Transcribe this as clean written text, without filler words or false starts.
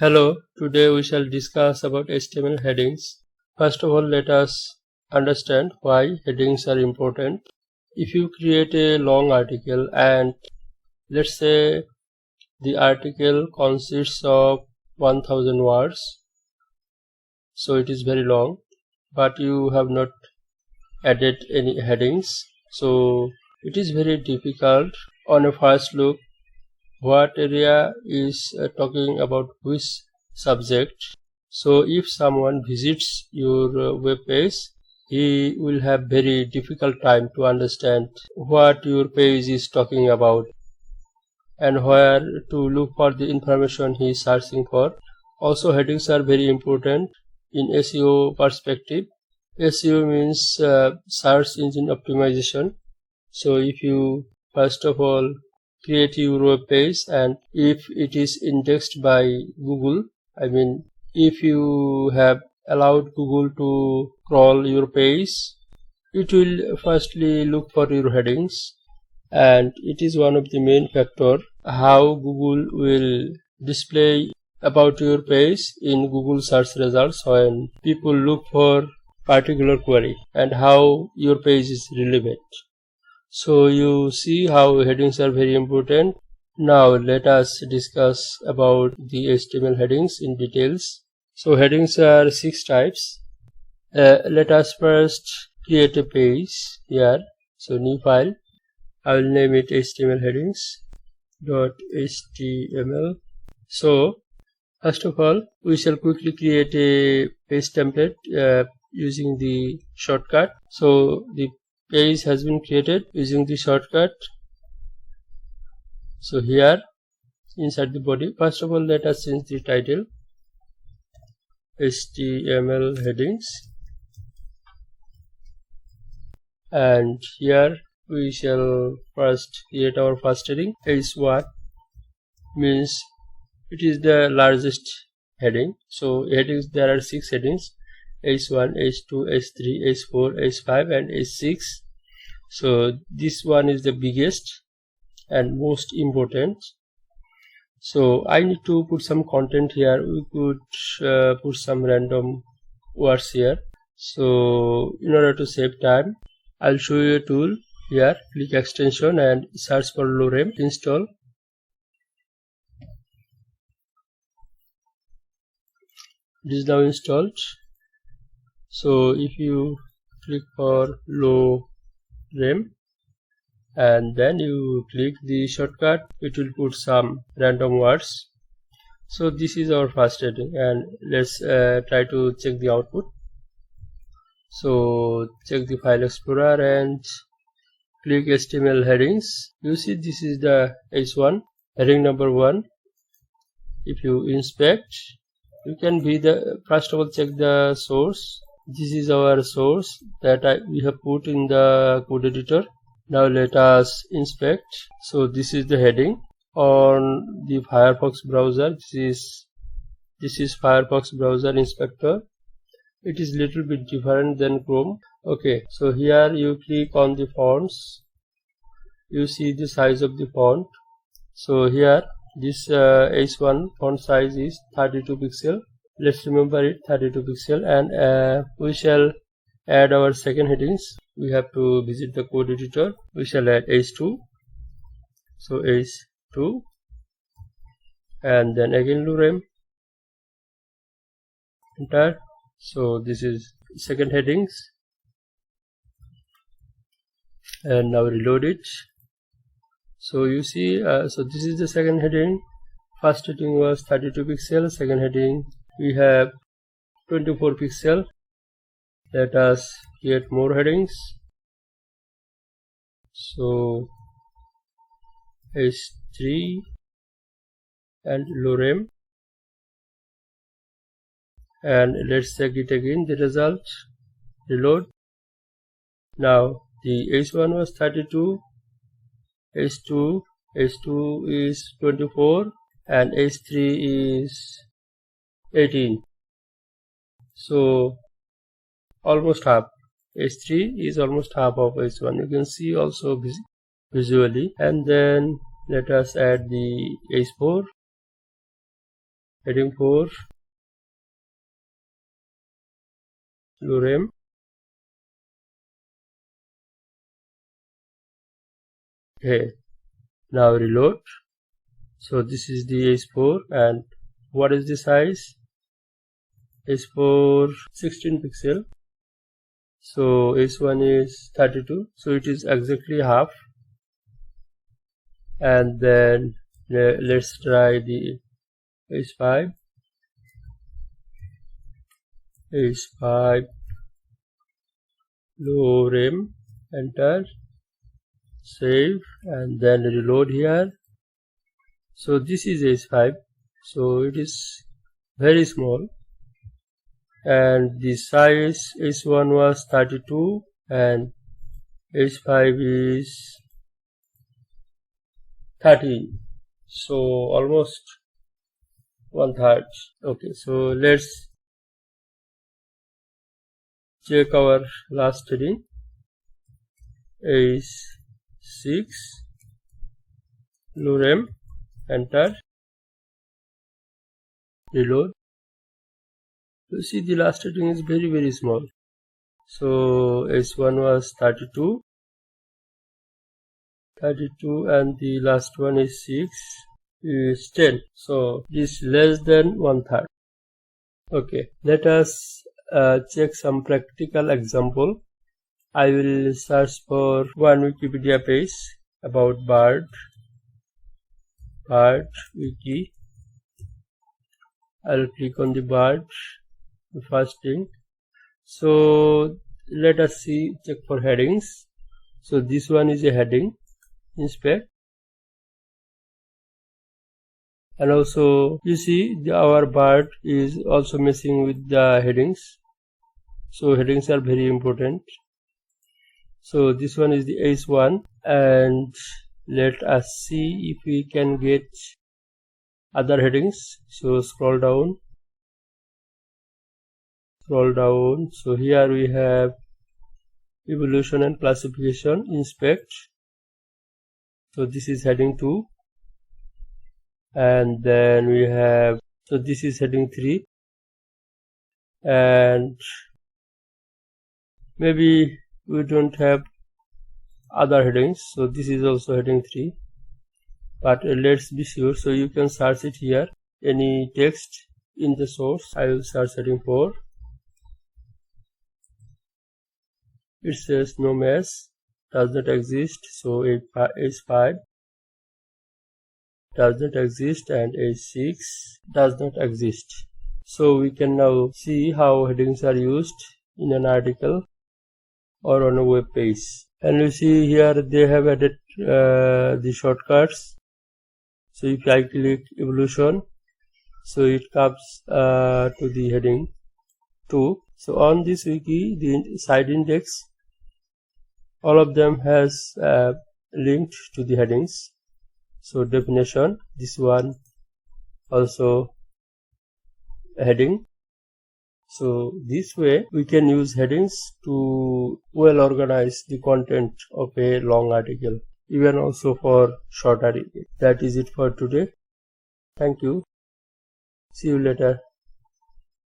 Hello, today we shall discuss about HTML headings. First of all, let us understand why headings are important. If you create a long article and let's say the article consists of 1000 words, so it is very long, but you have not added any headings, so it is very difficult on a first look what area is talking about which subject. So if someone visits your web page, he will have very difficult time to understand what your page is talking about and where to look for the information he is searching for. Also, headings are very important in SEO perspective. SEO means search engine optimization. So if you first of all create your web page and if it is indexed by Google, if you have allowed Google to crawl your page, it will firstly look for your headings, and it is one of the main factor how Google will display about your page in Google search results when people look for particular query and how your page is relevant. So you see how headings are very important. Now let us discuss about the HTML headings in details. So headings are 6 types. Let us first create a page here. So new file. I will name it HTML headings.html. So first of all, we shall quickly create a page template using the shortcut. So the page has been created using the shortcut. So here inside the body, first of all let us change the title HTML headings, and here we shall first create our first heading. H1 means it is the largest heading. So headings, there are 6 headings: H1, H2, H3, H4, H5 and H6. So this one is the biggest and most important. So I need to put some content here. We could put some random words here. So in order to save time, I'll show you a tool here. Click extension and search for Lorem. Install. It is now installed. So if you click for Lorem and then you click the shortcut, it will put some random words. So this is our first heading, and let's try to check the output. So check the file explorer and click HTML headings. You see this is the H1 heading number 1. If you inspect, you can be the first of all check the source. This is our source that we have put in the code editor. Now let us inspect. So this is the heading on the Firefox browser. This is Firefox browser inspector. It is little bit different than Chrome. Okay, so here you click on the fonts. You see the size of the font. So here this H1 font size is 32 pixel. Let's remember it, 32 pixel, and we shall add our second headings. We have to visit the code editor. We shall add H2. So H2, and then again Lorem. Enter. So this is second headings, and now reload it. So you see, so this is the second heading. First heading was 32 pixel. Second heading we have 24 pixel. Let us create more headings. So H3 and Lorem, and let's check it again, the result. Reload. Now the H1 was 32, H2 is 24, and H3 is 18. So almost half. H3 is almost half of H1. You can see also visually. And then let us add the H4. Heading 4, Lorem. Okay, now reload. So this is the H4, and what is the size? H4 16 pixel. So H1 is 32, so it is exactly half. And then let's try the H5. H5 Lorem, enter, save, and then reload here. So this is H5, so it is very small, and the size H1 was 32 and H5 is 30, so almost 1/3. Okay, so let's check our last heading. H6 Lorem, enter, reload. You see the last heading is very small. So H1 was 32 and the last one is 6 is 10. So this less than 1/3. Okay, let us check some practical example. I will search for one Wikipedia page about bird wiki. I'll click on the bird, the first thing. So let us check for headings. So this one is a heading, inspect. And also you see our bird is also messing with the headings. So headings are very important. So this one is the H1, and let us see if we can get other headings. So scroll down. So here we have evolution and classification, inspect. So this is heading 2, and then we have, so this is heading 3, and maybe we don't have other headings, so this is also heading 3, but let's be sure. So you can search it here, any text in the source. I will search heading 4. It says no mess, does not exist. So H5 does not exist and H6 does not exist. So we can now see how headings are used in an article or on a web page. And you see here they have added the shortcuts. So if I click evolution, so it comes to the heading 2. So on this wiki, the side index, all of them has linked to the headings. So definition, this one also a heading. So this way we can use headings to well organize the content of a long article, even also for short article. That is it for today. Thank you. See you later.